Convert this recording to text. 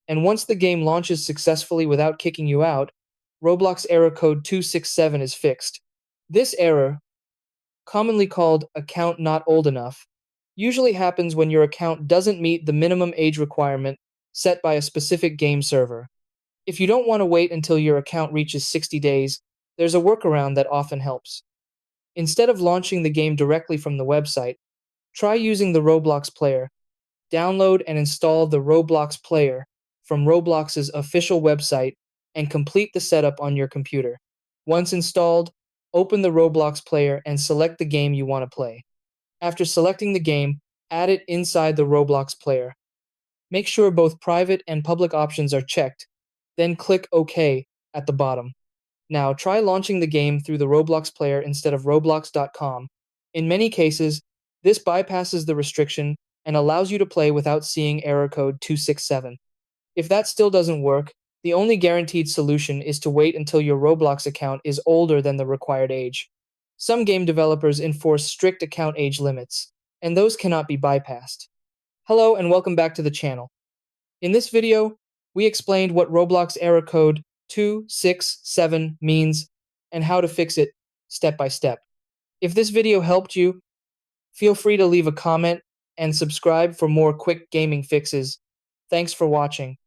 and once the game launches successfully without kicking you out, Roblox error code 267 is fixed. This error, commonly called account not old enough, usually happens when your account doesn't meet the minimum age requirement set by a specific game server. If you don't want to wait until your account reaches 60 days, there's a workaround that often helps. Instead of launching the game directly from the website, try using the Roblox player. Download and install the Roblox player from Roblox's official website and complete the setup on your computer. Once installed, open the Roblox player and select the game you want to play. After selecting the game, add it inside the Roblox player. Make sure both private and public options are checked, then click OK at the bottom. Now try launching the game through the Roblox player instead of roblox.com. In many cases, this bypasses the restriction and allows you to play without seeing error code 267. If that still doesn't work, the only guaranteed solution is to wait until your Roblox account is older than the required age. Some game developers enforce strict account age limits, and those cannot be bypassed. Hello and welcome back to the channel. In this video, we explained what Roblox error code 267 means and how to fix it step by step. If this video helped you, feel free to leave a comment and subscribe for more quick gaming fixes. Thanks for watching.